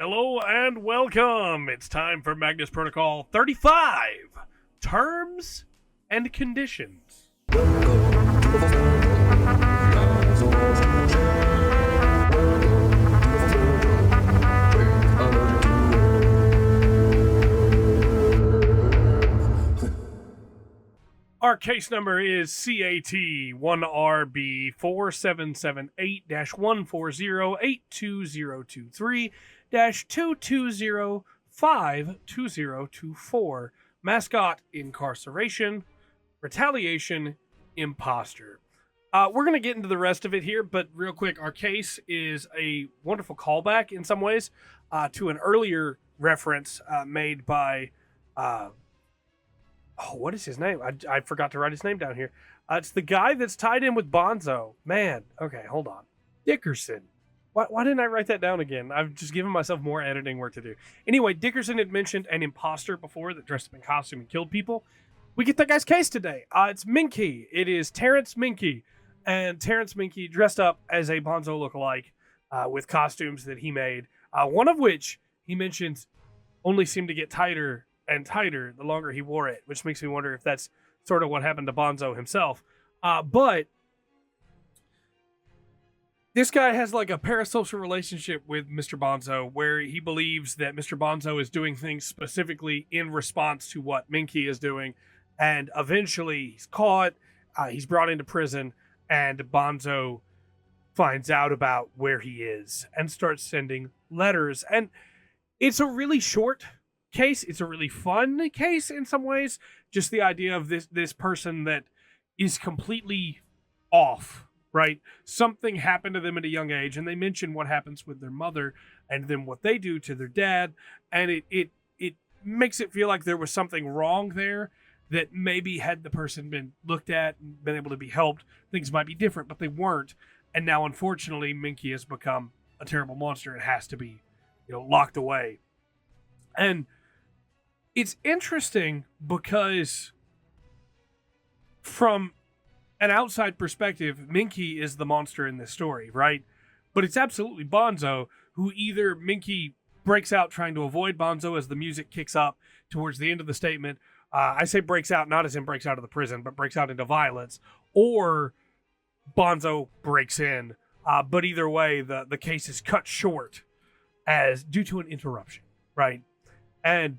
Hello and welcome. It's time for Magnus Protocol 35 Terms and Conditions. Our case number is CAT-1RB4778-140-82023-22052052024. Mascot, incarceration, retaliation, imposter. We're going to get into the rest of it here, but real quick, our case is a wonderful callback in some ways to an earlier reference made by... what is his name? I forgot to write his name down here. It's the guy that's tied in with Bonzo. Man, okay, hold on. Dickerson. Why didn't I write that down again? I've just given myself more editing work to do. Anyway, Dickerson had mentioned an imposter before that dressed up in costume and killed people. We get that guy's case today. It's Minky. It is Terrence Minky. And Terrence Minky dressed up as a Bonzo lookalike with costumes that he made. One of which he mentions only seemed to get tighter and tighter the longer he wore it, which makes me wonder if that's sort of what happened to Bonzo himself. But this guy has like a parasocial relationship with Mr. Bonzo where he believes that Mr. Bonzo is doing things specifically in response to what Minky is doing. And eventually he's caught, he's brought into prison, and Bonzo finds out about where he is and starts sending letters. And it's a really short case. It's a really fun case in some ways. Just the idea of this person that is completely off, right? Something happened to them at a young age, and they mention what happens with their mother and then what they do to their dad, and it makes it feel like there was something wrong there, that maybe had the person been looked at and been able to be helped, things might be different, but they weren't. And now, unfortunately, Minky has become a terrible monster and has to be, locked away. And it's interesting because from an outside perspective, Minky is the monster in this story, right? But it's absolutely Bonzo, who either Minky breaks out trying to avoid Bonzo as the music kicks up towards the end of the statement. I say breaks out, not as in breaks out of the prison, but breaks out into violence, or Bonzo breaks in. But either way, the case is cut short as due to an interruption, right? And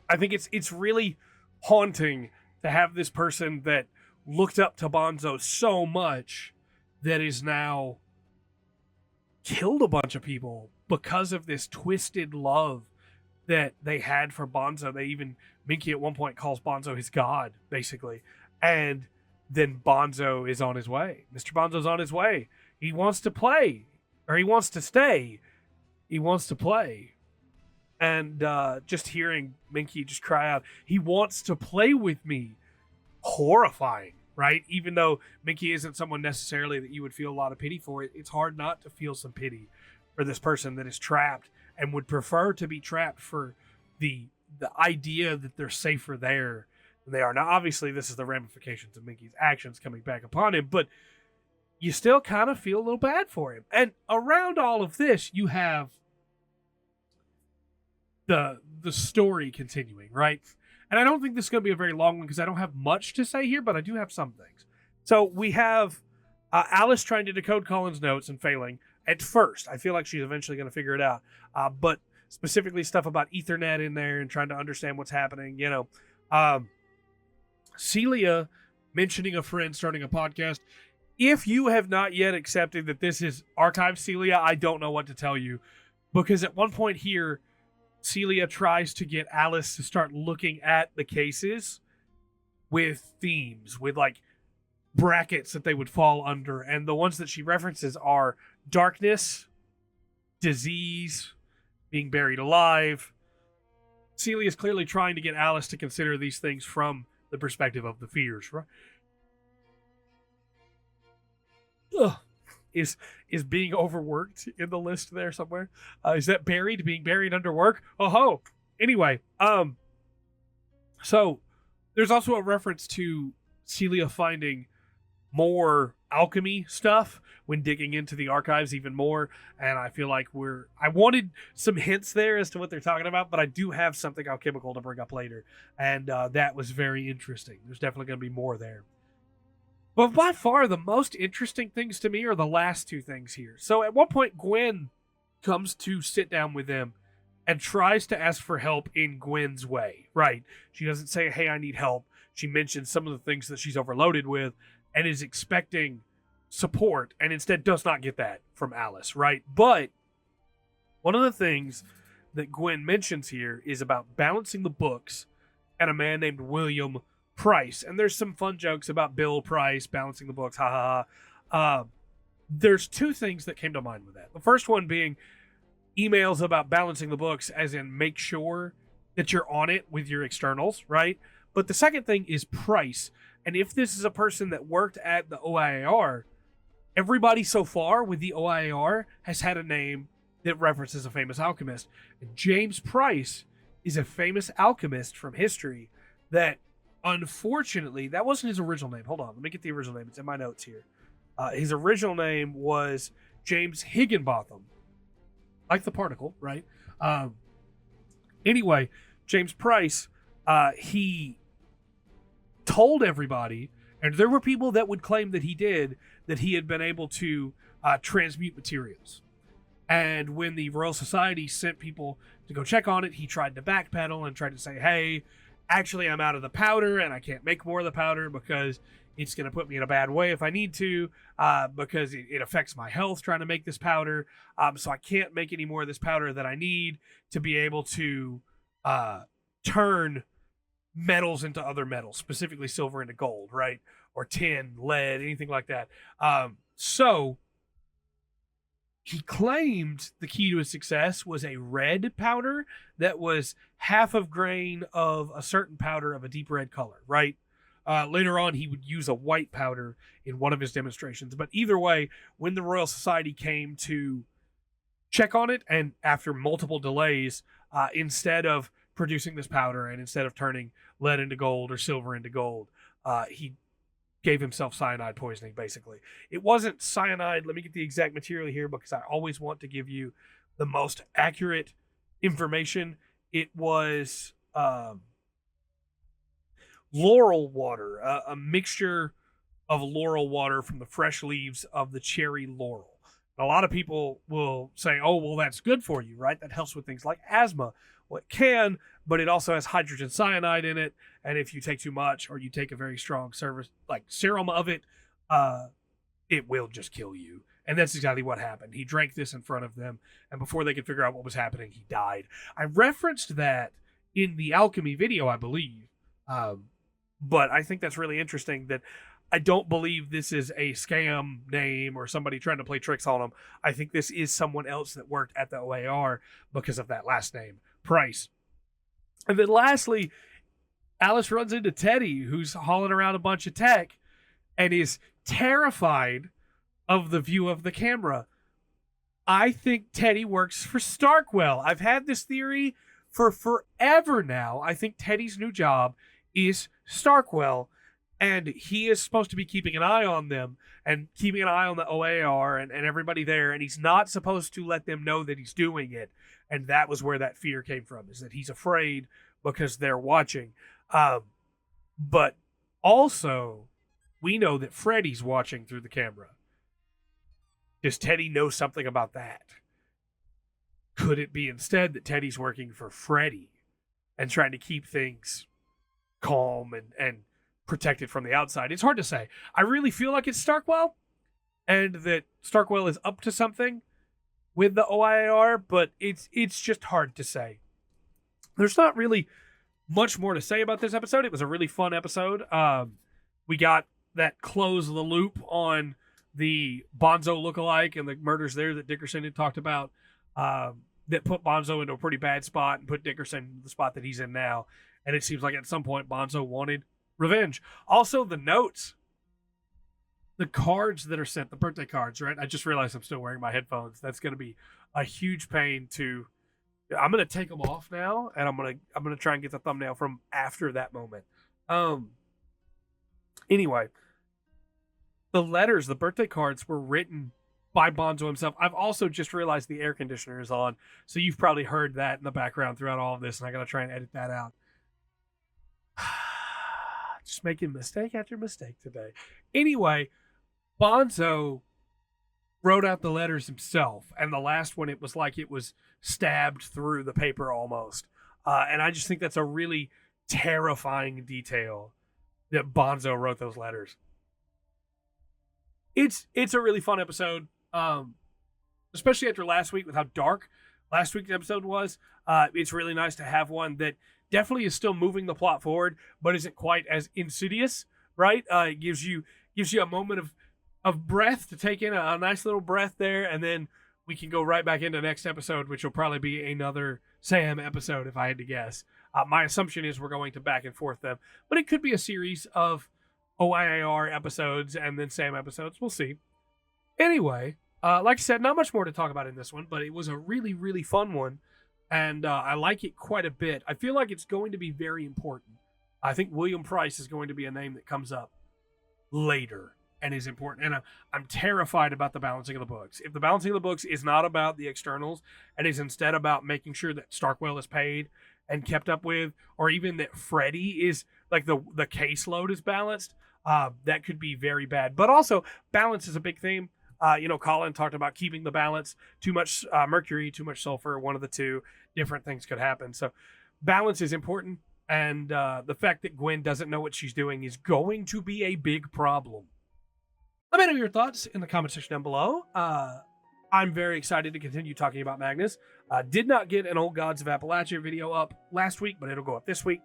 I think it's really haunting to have this person that looked up to Bonzo so much that is now killed a bunch of people because of this twisted love that they had for Bonzo. Minky at one point calls Bonzo his god, basically. And then Bonzo is on his way. Mr. Bonzo's on his way. He wants to play, or he wants to stay. He wants to play. And just hearing Minky just cry out, he wants to play with me. Horrifying, right? Even though Minky isn't someone necessarily that you would feel a lot of pity for, it's hard not to feel some pity for this person that is trapped and would prefer to be trapped for the idea that they're safer there than they are. Now, obviously, this is the ramifications of Minky's actions coming back upon him, but you still kind of feel a little bad for him. And around all of this, you have the story continuing, right? And I don't think this is going to be a very long one because I don't have much to say here, but I do have some things. So we have Alice trying to decode Colin's notes and failing at first. I feel like she's eventually going to figure it out. But specifically stuff about Ethernet in there and trying to understand what's happening, Celia mentioning a friend starting a podcast. If you have not yet accepted that this is archived Celia, I don't know what to tell you. Because at one point here, Celia tries to get Alice to start looking at the cases with themes, with like brackets that they would fall under. And the ones that she references are darkness, disease, being buried alive. Celia is clearly trying to get Alice to consider these things from the perspective of the fears, right? Ugh. Is being overworked in the list there somewhere? Is that buried? Being buried under work? Oh-ho! Anyway, so there's also a reference to Celia finding more alchemy stuff when digging into the archives even more, and I feel like I wanted some hints there as to what they're talking about, but I do have something alchemical to bring up later, and that was very interesting. There's definitely going to be more there. But by far the most interesting things to me are the last two things here. So at one point, Gwen comes to sit down with them and tries to ask for help in Gwen's way, right? She doesn't say, hey, I need help. She mentions some of the things that she's overloaded with and is expecting support, and instead does not get that from Alice, right? But one of the things that Gwen mentions here is about balancing the books and a man named William Price. And there's some fun jokes about Bill Price balancing the books, ha ha ha. There's two things that came to mind with that. The first one being emails about balancing the books, as in make sure that you're on it with your externals, right? But the second thing is Price. And if this is a person that worked at the OIAR, everybody so far with the OIAR has had a name that references a famous alchemist. And James Price is a famous alchemist from history that, unfortunately, that wasn't his original name. Hold on, let me get the original name. It's in my notes here. His original name was James Higginbotham. Like the particle, right? Anyway, James Price, he told everybody, and there were people that would claim that he had been able to transmute materials. And when the Royal Society sent people to go check on it, he tried to backpedal and tried to say, hey, actually, I'm out of the powder and I can't make more of the powder because it's going to put me in a bad way if I need to, because it affects my health trying to make this powder. So I can't make any more of this powder that I need to be able to turn metals into other metals, specifically silver into gold, right? Or tin, lead, anything like that. So he claimed the key to his success was a red powder that was half of grain of a certain powder of a deep red color, right? Later on, he would use a white powder in one of his demonstrations. But either way, when the Royal Society came to check on it, and after multiple delays, instead of producing this powder and instead of turning lead into gold or silver into gold, he gave himself cyanide poisoning, basically. It wasn't cyanide. Let me get the exact material here because I always want to give you the most accurate information. It was laurel water, a mixture of laurel water from the fresh leaves of the cherry laurel. And a lot of people will say, oh, well, that's good for you, right? That helps with things like asthma. Well, it can, but it also has hydrogen cyanide in it. And if you take too much or you take a very strong serum of it, it will just kill you. And that's exactly what happened. He drank this in front of them, and before they could figure out what was happening, he died. I referenced that in the alchemy video, I believe. But I think that's really interesting that I don't believe this is a scam name or somebody trying to play tricks on him. I think this is someone else that worked at the OAR because of that last name, Price. And then lastly, Alice runs into Teddy, who's hauling around a bunch of tech and is terrified of the view of the camera. I think Teddy works for Starkwell. I've had this theory for forever now. I think Teddy's new job is Starkwell, and he is supposed to be keeping an eye on them and keeping an eye on the OAR and everybody there, and he's not supposed to let them know that he's doing it. And that was where that fear came from, is that he's afraid because they're watching. But also, we know that Freddy's watching through the camera. Does Teddy know something about that? Could it be instead that Teddy's working for Freddy and trying to keep things calm and protected from the outside? It's hard to say. I really feel like it's Starkwell, and that Starkwell is up to something with the OIR, but it's just hard to say. There's not really much more to say about this episode. It was a really fun episode. We got that close the loop on the Bonzo lookalike and the murders there that Dickerson had talked about, that put Bonzo into a pretty bad spot and put Dickerson in the spot that he's in now. And it seems like at some point Bonzo wanted revenge. Also, the notes, the cards that are sent, the birthday cards, right? I just realized I'm still wearing my headphones. That's going to be a huge pain to... I'm going to take them off now, and I'm going to try and get the thumbnail from after that moment. Anyway, the letters, the birthday cards, were written by Bonzo himself. I've also just realized the air conditioner is on, so you've probably heard that in the background throughout all of this, and I gotta try and edit that out. Just making mistake after mistake today. Anyway, Bonzo wrote out the letters himself, and the last one, it was like it was stabbed through the paper almost. And I just think that's a really terrifying detail that Bonzo wrote those letters. It's a really fun episode, especially after last week with how dark last week's episode was. It's really nice to have one that definitely is still moving the plot forward, but isn't quite as insidious, right? It gives you a moment of breath to take in a nice little breath there, and then we can go right back into next episode, which will probably be another Sam episode if I had to guess. My assumption is we're going to back and forth them, but it could be a series of OIAR episodes and then Sam episodes. We'll see. Anyway, like I said, not much more to talk about in this one, but it was a really, really fun one, and I like it quite a bit. I feel like it's going to be very important. I think William Price is going to be a name that comes up later and is important. And I'm terrified about the balancing of the books. If the balancing of the books is not about the externals and is instead about making sure that Starkwell is paid and kept up with, or even that Freddy is, like, the caseload is balanced, that could be very bad. But also, balance is a big theme. Colin talked about keeping the balance. Too much mercury, too much sulfur, one of the two, different things could happen. So balance is important. And the fact that Gwen doesn't know what she's doing is going to be a big problem. Let me know your thoughts in the comment section down below. I'm very excited to continue talking about Magnus. Did not get an Old Gods of Appalachia video up last week, but it'll go up this week.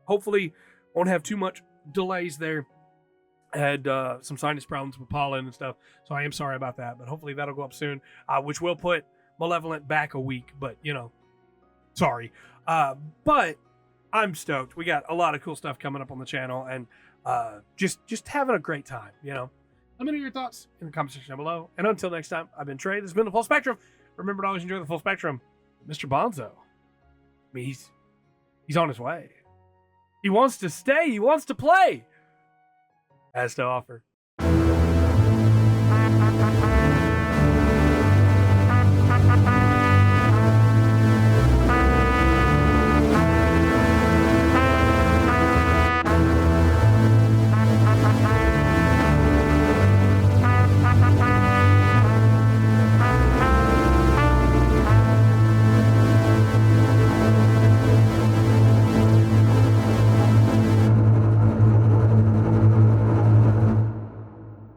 Hopefully won't have too much delays there. I had some sinus problems with pollen and stuff, so I am sorry about that, but hopefully that'll go up soon, which will put Malevolent back a week, but, sorry. But I'm stoked. We got a lot of cool stuff coming up on the channel, and just having a great time, Let me know your thoughts in the comment section down below. And until next time, I've been Trey. This has been The Full Spectrum. Remember to always enjoy the full spectrum. Mr. Bonzo, he's on his way. He wants to stay. He wants to play. Has to offer.